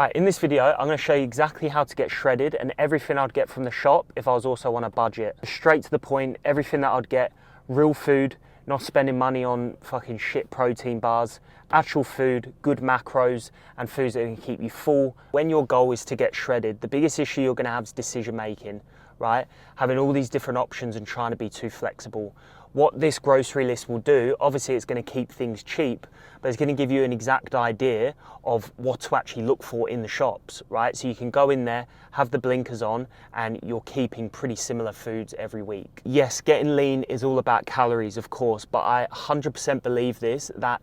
Right, in this video, I'm going to show you exactly how to get shredded and everything I'd get from the shop if I was also on a budget. Straight to the point, everything that I'd get, real food, not spending money on fucking shit protein bars, actual food, good macros, and foods that can keep you full. When your goal is to get shredded, the biggest issue you're going to have is decision making, right? Having all these different options and trying to be too flexible. What this grocery list will do, obviously it's going to keep things cheap, but it's going to give you an exact idea of what to actually look for in the shops, right? So you can go in there, have the blinkers on, and you're keeping pretty similar foods every week. Yes, getting lean is all about calories, of course, but I 100% believe this, that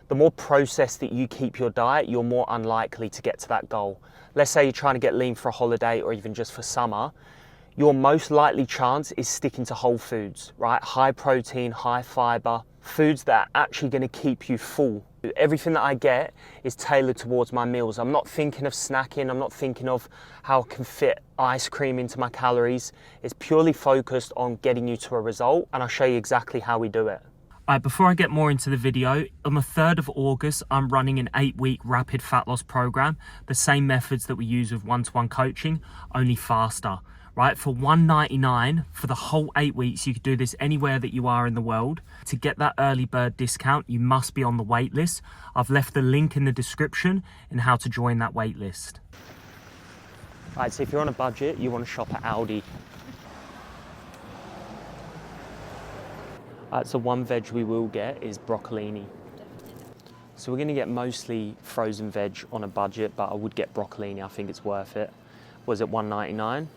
the more processed that you keep your diet, you're more unlikely to get to that goal. Let's say you're trying to get lean for a holiday or even just for summer. Your most likely chance is sticking to whole foods, right? High protein, high fiber, foods that are actually going to keep you full. Everything that I get is tailored towards my meals. I'm not thinking of snacking. I'm not thinking of how I can fit ice cream into my calories. It's purely focused on getting you to a result, and I'll show you exactly how we do it. All right, before I get more into the video, on the 3rd of August, I'm running an 8-week rapid fat loss program. The same methods that we use with one-to-one coaching, only faster. Right, for $1.99 for the whole 8 weeks, you could do this anywhere that you are in the world. To get that early bird discount, you must be on the wait list. I've left the link in the description in how to join that wait list. Right, so if you're on a budget, you want to shop at Aldi. Right, so one veg we will get is broccolini. So we're going to get mostly frozen veg on a budget, but I would get broccolini. I think it's worth it. Was it $1.99?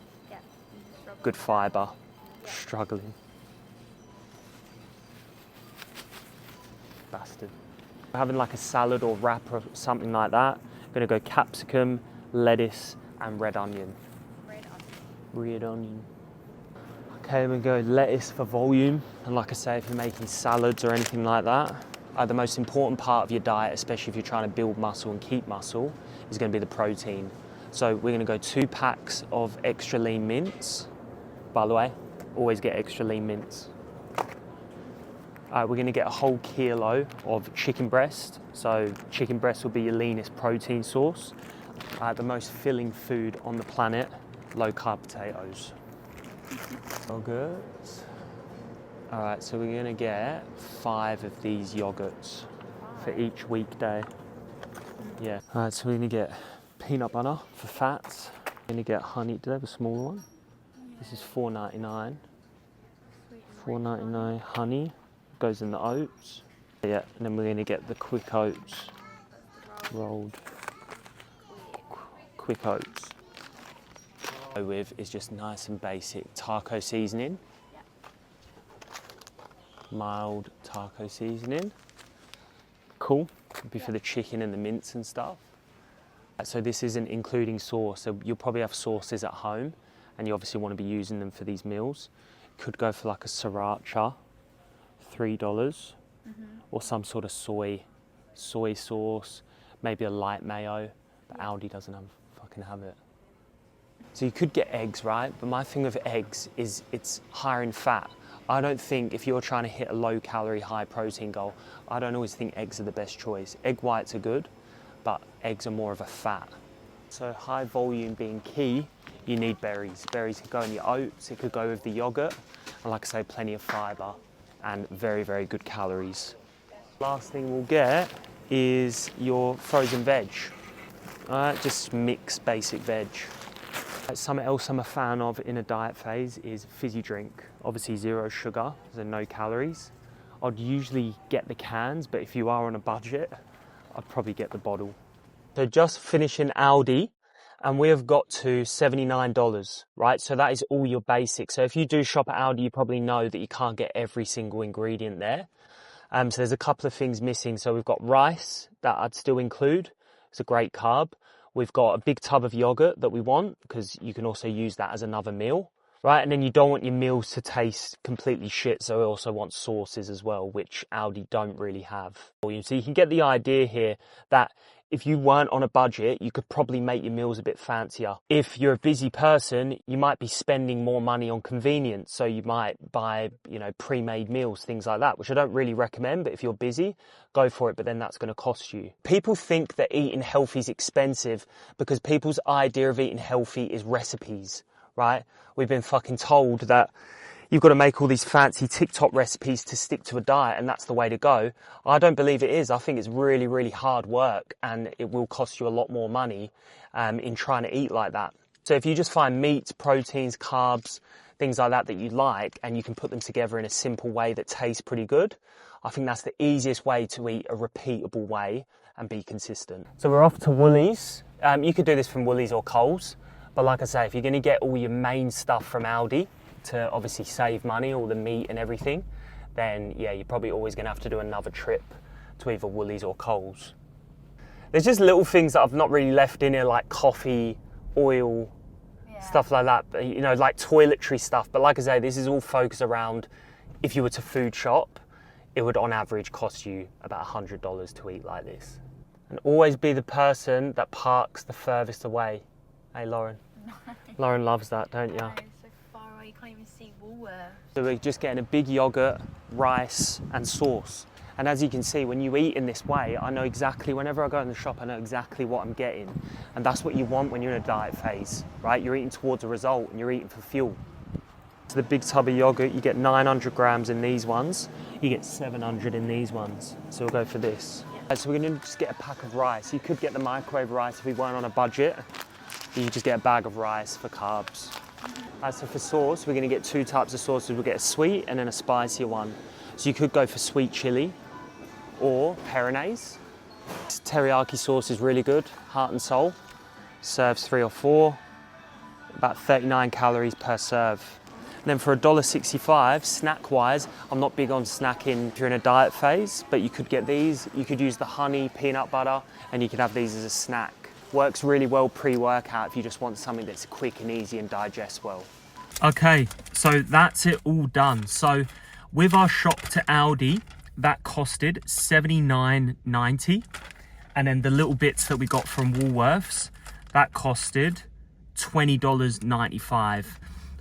Good fibre, struggling. Bastard. Having like a salad or wrap or something like that, I'm gonna go capsicum, lettuce, and red onion. Red onion. Okay, we go lettuce for volume. And like I say, if you're making salads or anything like that, the most important part of your diet, especially if you're trying to build muscle and keep muscle, is gonna be the protein. So we're gonna go 2 packs of extra lean mince. By the way, always get extra lean mince. We're going to get a whole kilo of chicken breast. So chicken breast will be your leanest protein source. The most filling food on the planet, low carb potatoes. So good. All right, so we're going to get 5 of these yogurts for each weekday. Yeah. All right, so we're going to get peanut butter for fats. We're going to get honey. Do they have a smaller one? This is $4.99. $4.99 honey, goes in the oats. Yeah, and then we're going to get the quick oats, rolled quick oats. With is just nice and basic taco seasoning. Mild taco seasoning. Cool, could be for the chicken and the mince and stuff. So this isn't including sauce, so you'll probably have sauces at home, and you obviously want to be using them for these meals. Could go for like a sriracha, $3, or some sort of soy sauce, maybe a light mayo, but Aldi doesn't fucking have it. So you could get eggs, right? But my thing with eggs is it's higher in fat. I don't think if you're trying to hit a low calorie, high protein goal, I don't always think eggs are the best choice. Egg whites are good, but eggs are more of a fat. So high volume being key, you need berries. Berries could go in your oats, it could go with the yogurt, and like I say, plenty of fibre and very, very good calories. Last thing we'll get is your frozen veg. Just mix basic veg. Something else I'm a fan of in a diet phase is fizzy drink. Obviously 0 sugar, so no calories. I'd usually get the cans, but if you are on a budget, I'd probably get the bottle. So just finishing Aldi, and we have got to $79, right? So that is all your basics. So if you do shop at Aldi, you probably know that you can't get every single ingredient there. So there's a couple of things missing. So we've got rice that I'd still include. It's a great carb. We've got a big tub of yogurt that we want, because you can also use that as another meal, right? And then you don't want your meals to taste completely shit, so we also want sauces as well, which Aldi don't really have. So you can get the idea here that If you weren't on a budget, you could probably make your meals a bit fancier. If you're a busy person, you might be spending more money on convenience. So you might buy, you know, pre-made meals, things like that, which I don't really recommend. But if you're busy, go for it. But then that's going to cost you. People think that eating healthy is expensive because people's idea of eating healthy is recipes, right? We've been fucking told that you've got to make all these fancy TikTok recipes to stick to a diet and that's the way to go. I don't believe it is. I think it's really, really hard work and it will cost you a lot more money in trying to eat like that. So if you just find meats, proteins, carbs, things like that you like and you can put them together in a simple way that tastes pretty good, I think that's the easiest way to eat a repeatable way and be consistent. So we're off to Woolies. You could do this from Woolies or Coles, but like I say, if you're going to get all your main stuff from Aldi, to obviously save money, all the meat and everything, then yeah, you're probably always going to have to do another trip to either Woolies or Coles. There's just little things that I've not really left in here, like coffee, oil, stuff like that, but, you know, like toiletry stuff. But like I say, this is all focused around if you were to food shop, it would on average cost you about $100 to eat like this. And always be the person that parks the furthest away. Hey, Lauren. No. Lauren loves that, don't you? You can't even see Woolworths. So we're just getting a big yogurt, rice and sauce. And as you can see, when you eat in this way, I know exactly, whenever I go in the shop, I know exactly what I'm getting. And that's what you want when you're in a diet phase, right? You're eating towards a result and you're eating for fuel. So the big tub of yogurt, you get 900 grams in these ones. You get 700 in these ones. So we'll go for this. So we're gonna just get a pack of rice. You could get the microwave rice if we weren't on a budget. You just get a bag of rice for carbs. So for sauce, we're going to get two types of sauces. We'll get a sweet and then a spicier one. So you could go for sweet chili or Perinase. This teriyaki sauce is really good, heart and soul. Serves 3 or 4, about 39 calories per serve. And then for $1.65, snack-wise, I'm not big on snacking if you're in a diet phase, but you could get these. You could use the honey, peanut butter, and you could have these as a snack. Works really well pre-workout if you just want something that's quick and easy and digests well. Okay, so that's it all done. So with our shop to Aldi, that costed $79.90. And then the little bits that we got from Woolworths, that costed $20.95.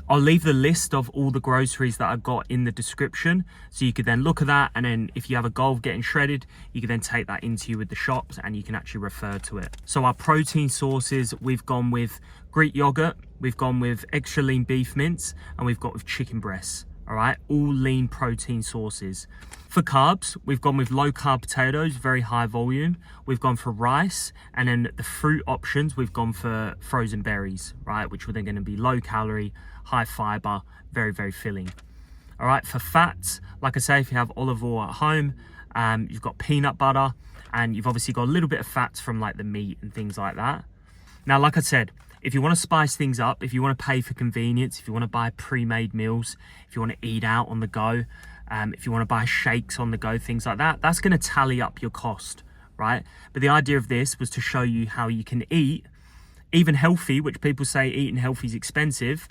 I'll leave the list of all the groceries that I got in the description, so you could then look at that, and then if you have a goal of getting shredded, you can then take that into you with the shops and you can actually refer to it. So our protein sources, we've gone with Greek yogurt, we've gone with extra lean beef mince, and we've got with chicken breasts. All right, all lean protein sources. For carbs, we've gone with low carb potatoes, very high volume. We've gone for rice, and then the fruit options, we've gone for frozen berries, right, which are then going to be low calorie, high fiber, very, very filling. All right, for fats, like I say, if you have olive oil at home, you've got peanut butter, and you've obviously got a little bit of fats from like the meat and things like that. Now, like I said, if you want to spice things up, if you want to pay for convenience, if you want to buy pre-made meals, if you want to eat out on the go, if you want to buy shakes on the go, things like that, that's going to tally up your cost, right? But the idea of this was to show you how you can eat, even healthy, which people say eating healthy is expensive.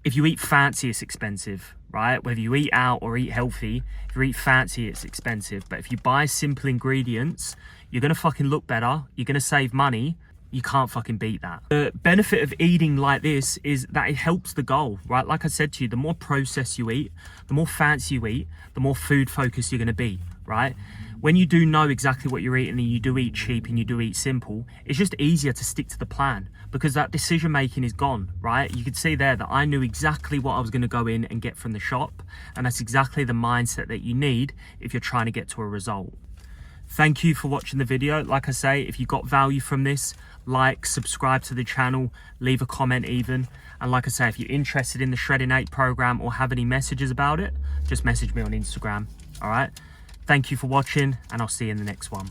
If you eat fancy, it's expensive, right? Whether you eat out or eat healthy, if you eat fancy, it's expensive. But if you buy simple ingredients, you're going to fucking look better. You're going to save money. You can't fucking beat that. The benefit of eating like this is that it helps the goal, right? Like I said to you, the more processed you eat, the more fancy you eat, the more food focused you're going to be, right? When you do know exactly what you're eating and you do eat cheap and you do eat simple, it's just easier to stick to the plan because that decision making is gone, right? You could see there that I knew exactly what I was going to go in and get from the shop, and that's exactly the mindset that you need if you're trying to get to a result. Thank you for watching the video. Like I say, if you got value from this, like, subscribe to the channel, leave a comment even. And like I say, if you're interested in the Shredding 8 program or have any messages about it, just message me on Instagram, all right? Thank you for watching, and I'll see you in the next one.